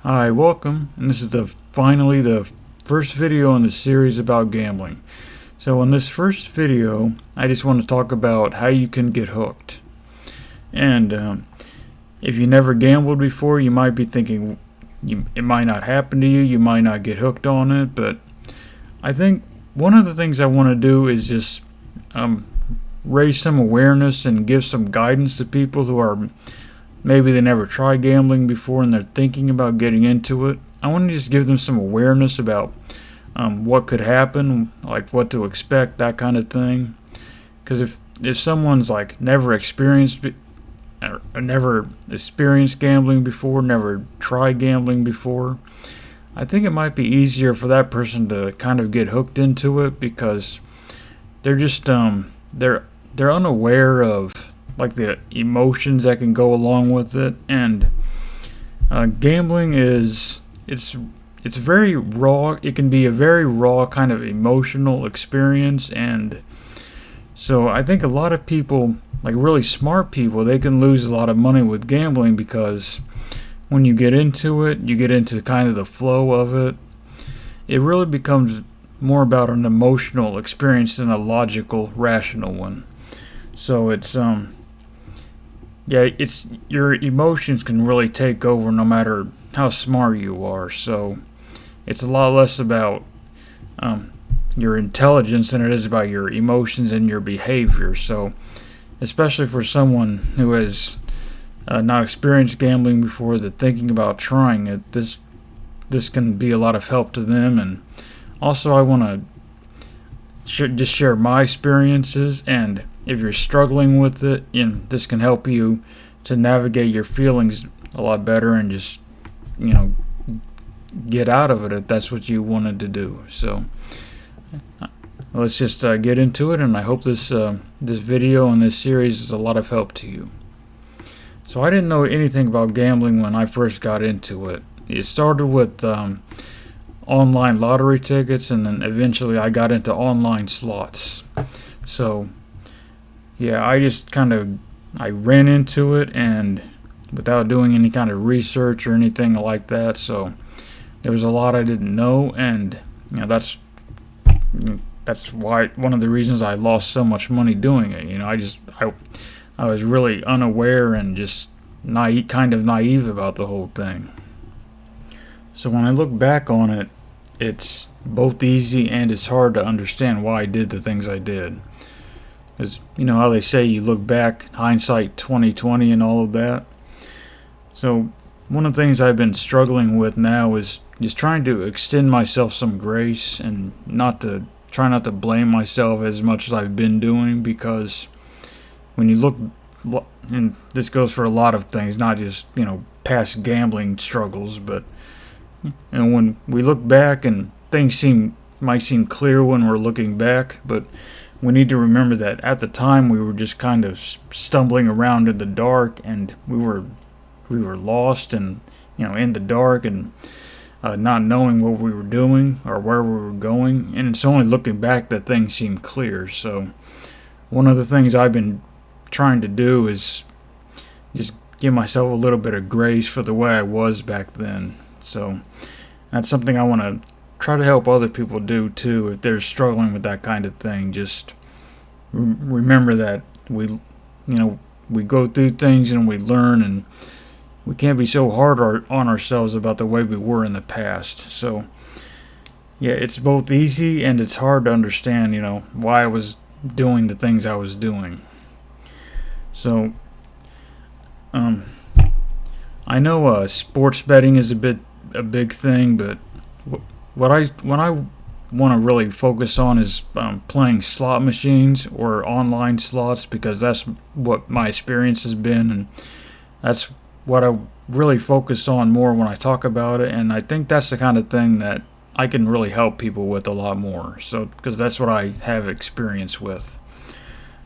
Hi, welcome, and this is finally the first video in the series about gambling. So in this first video, I just want to talk about how you can get hooked. And if you never gambled before, you might be thinking it might not happen to you, you might not get hooked on it, but I think one of the things I want to do is just raise some awareness and give some guidance to people who are maybe they never tried gambling before and they're thinking about getting into it. I want to just give them some awareness about what could happen, like what to expect, that kind of thing. Because if someone's like never experienced gambling before, never tried gambling before, I think it might be easier for that person to kind of get hooked into it because they're just they're unaware of like the emotions that can go along with it. And gambling it's very raw. It can be a very raw kind of emotional experience, and so I think a lot of people, like really smart people, they can lose a lot of money with gambling because when you get into it, you get into kind of the flow of it. It really becomes more about an emotional experience than a logical, rational one. So it's your emotions can really take over no matter how smart you are. So it's a lot less about your intelligence than it is about your emotions and your behavior. So especially for someone who has not experienced gambling before, that thinking about trying it, this can be a lot of help to them. And also I want to just share my experiences, and if you're struggling with it, this can help you to navigate your feelings a lot better and just, get out of it if that's what you wanted to do. So let's just get into it, and I hope this video and this series is a lot of help to you. So I didn't know anything about gambling when I first got into it. It started with online lottery tickets, and then eventually I got into online slots. So yeah, I ran into it and without doing any kind of research or anything like that. So there was a lot I didn't know, and that's why one of the reasons I lost so much money doing it. I was really unaware and just kind of naive about the whole thing. So when I look back on it, it's both easy and it's hard to understand why I did the things I did. Because you know how they say you look back, hindsight 2020 and all of that. So one of the things I've been struggling with now is just trying to extend myself some grace and try not to blame myself as much as I've been doing, because when you look, and this goes for a lot of things, not just past gambling struggles, but when we look back and things might seem clear when we're looking back, but we need to remember that at the time we were just kind of stumbling around in the dark, and we were lost and in the dark and not knowing what we were doing or where we were going. And it's only looking back that things seem clear. So one of the things I've been trying to do is just give myself a little bit of grace for the way I was back then. So that's something I want to try to help other people do too, if they're struggling with that kind of thing. Just remember that we go through things and we learn, and we can't be so hard on ourselves about the way we were in the past. So yeah, it's both easy and it's hard to understand why I was doing the things I was doing. So I know sports betting is a big thing, but what I want to really focus on is playing slot machines or online slots, because that's what my experience has been, and that's what I really focus on more when I talk about it. And I think that's the kind of thing that I can really help people with a lot more, so because that's what I have experience with.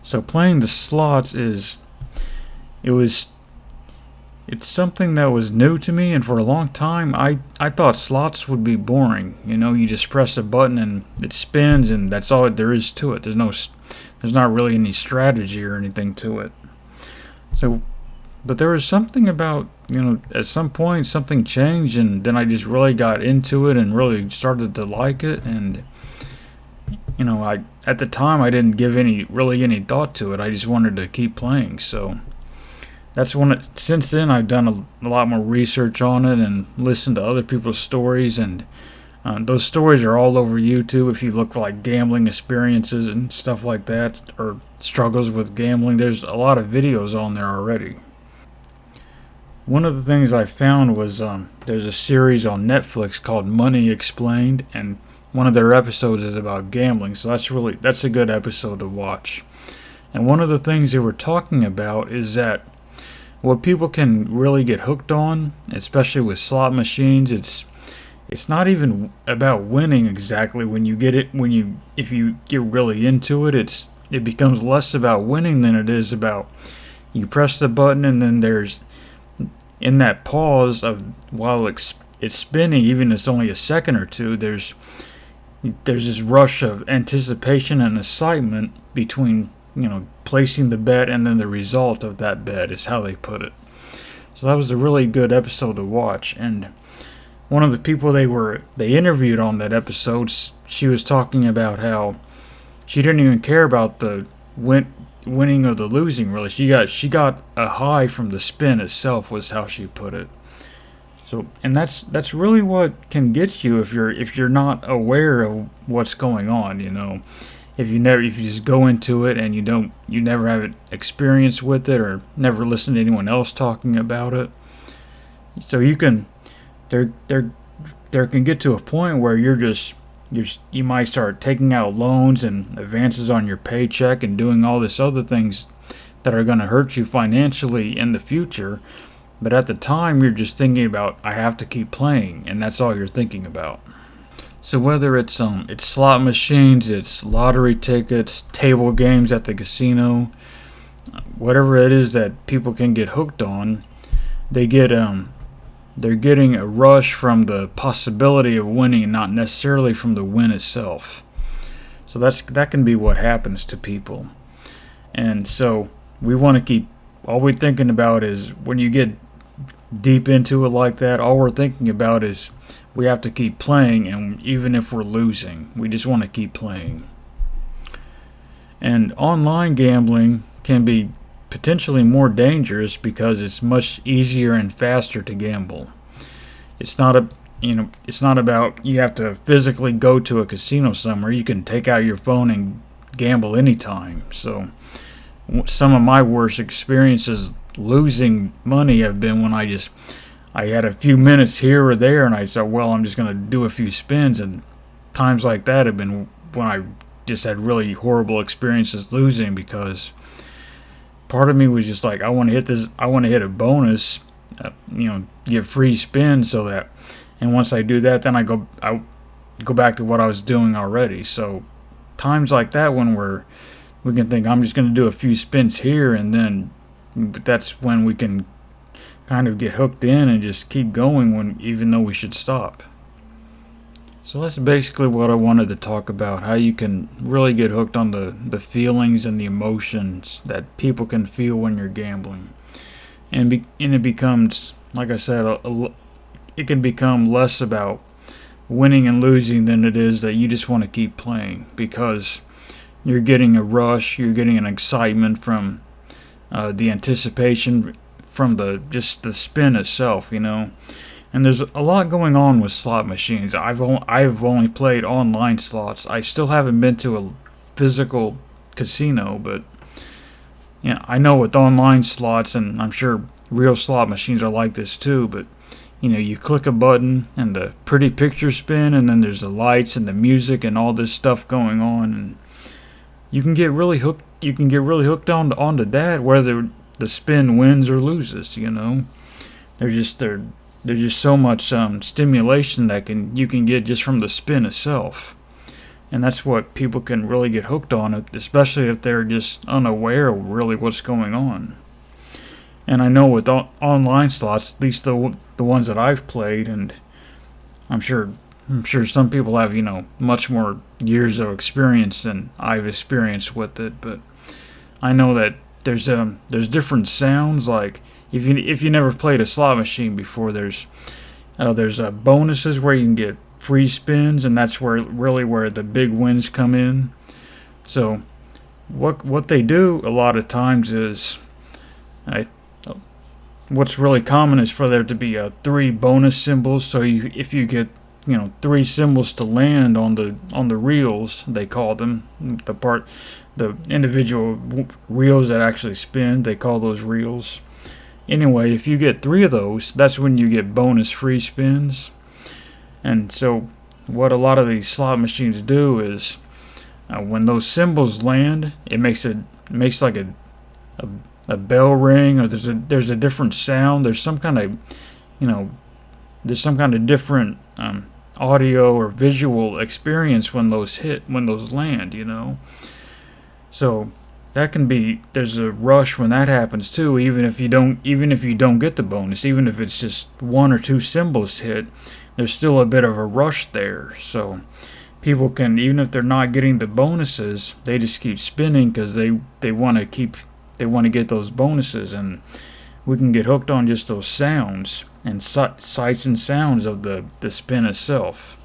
So playing the slots it's something that was new to me, and for a long time I thought slots would be boring. You just press a button and it spins, and that's all there is to it. There's not really any strategy or anything to it. So But there was something about, at some point something changed, and then I just really got into it and really started to like it. And I at the time I didn't give any thought to it. I just wanted to keep playing. So that's since then I've done a lot more research on it and listened to other people's stories, and those stories are all over YouTube. If you look for like gambling experiences and stuff like that, or struggles with gambling, there's a lot of videos on there already. One of the things I found was there's a series on Netflix called Money Explained, and one of their episodes is about gambling. So that's a good episode to watch. And one of the things they were talking about is that what people can really get hooked on, especially with slot machines, it's not even about winning exactly. If you get really into it, it becomes less about winning than it is about you press the button, and then there's, in that pause of while it's spinning, even if it's only a second or two, there's this rush of anticipation and excitement between placing the bet and then the result of that bet, is how they put it. So that was a really good episode to watch. And one of the people they interviewed on that episode, she was talking about how she didn't even care about the winning or the losing. Really, she got a high from the spin itself, was how she put it. So, and that's really what can get you if you're not aware of what's going on. If you just go into it and you never have experience with it, or never listen to anyone else talking about it. So you can there can get to a point where you might start taking out loans and advances on your paycheck and doing all this other things that are going to hurt you financially in the future. But at the time, you're just thinking about, I have to keep playing, and that's all you're thinking about. So whether it's slot machines, it's lottery tickets, table games at the casino, whatever it is that people can get hooked on, they're getting a rush from the possibility of winning, not necessarily from the win itself. So that can be what happens to people. And so we want to keep, all we're thinking about is, when you get deep into it like that, all we're thinking about is we have to keep playing, and even if we're losing, we just want to keep playing. And online gambling can be potentially more dangerous because it's much easier and faster to gamble. It's not about you have to physically go to a casino somewhere. You can take out your phone and gamble anytime. So some of my worst experiences losing money have been when I had a few minutes here or there, and I said, well, I'm just going to do a few spins. And times like that have been when I just had really horrible experiences losing, because part of me was just like, I want to hit a bonus, get free spins, so that, and once I do that, then I go back to what I was doing already. So times like that, when we can think, I'm just going to do a few spins here, and then that's when we can kind of get hooked in and just keep going, even though we should stop. So that's basically what I wanted to talk about, how you can really get hooked on the feelings and the emotions that people can feel when you're gambling. And it becomes, like I said, it can become less about winning and losing than it is that you just want to keep playing, because you're getting a rush, you're getting an excitement from the anticipation from the spin itself, And there's a lot going on with slot machines. I've only played online slots. I still haven't been to a physical casino, but I know with online slots, and I'm sure real slot machines are like this too, but you click a button and the pretty pictures spin, and then there's the lights and the music and all this stuff going on, and you can get really hooked. You can get really hooked onto that, whether the spin wins or loses. There's just so much stimulation that you can get just from the spin itself, and that's what people can really get hooked on, especially if they're just unaware of really what's going on. And I know with online slots, at least the ones that I've played, and I'm sure some people have much more years of experience than I've experienced with it, but I know that there's different sounds. Like if you never played a slot machine before, there's bonuses where you can get free spins, and that's where the big wins come in. So what they do a lot of times is, what's really common is for there to be 3 bonus symbols. So if you get 3 symbols to land on the reels, they call them, the individual reels that actually spin, they call those reels. Anyway, if you get 3 of those, that's when you get bonus free spins. And so what a lot of these slot machines do is, when those symbols land, it makes like a bell ring, or there's a different sound. There's some kind of different audio or visual experience when those land. So that can be, there's a rush when that happens too. Even if you don't get the bonus, even if it's just 1 or 2 symbols hit, there's still a bit of a rush there. So people can, even if they're not getting the bonuses, they just keep spinning because they want to get those bonuses, and we can get hooked on just those sounds and sights and sounds of the spin itself.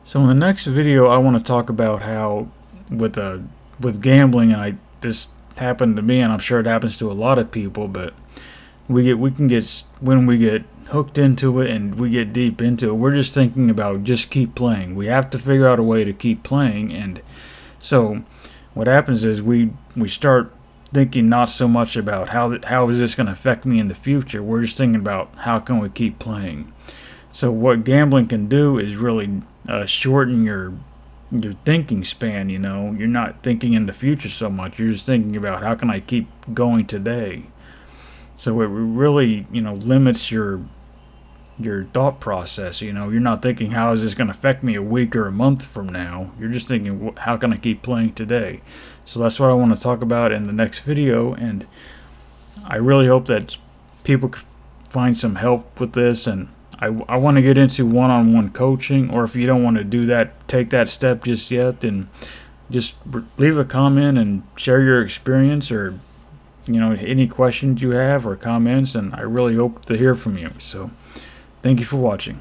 So in the next video, I want to talk about how with gambling, and this happened to me, and I'm sure it happens to a lot of people, but when we get hooked into it and we get deep into it, we're just thinking about just keep playing. We have to figure out a way to keep playing, and so what happens is we start thinking not so much about how is this going to affect me in the future. We're just thinking about how can we keep playing. So what gambling can do is really shorten your thinking span. You're not thinking in the future so much. You're just thinking about how can I keep going today. So it really limits your thought process. You're not thinking how is this going to affect me a week or a month from now. You're just thinking how can I keep playing today. So that's what I want to talk about in the next video, and I really hope that people find some help with this. And I want to get into one-on-one coaching, or if you don't want to do that, take that step just yet, then just leave a comment and share your experience, or any questions you have or comments, and I really hope to hear from you. So thank you for watching.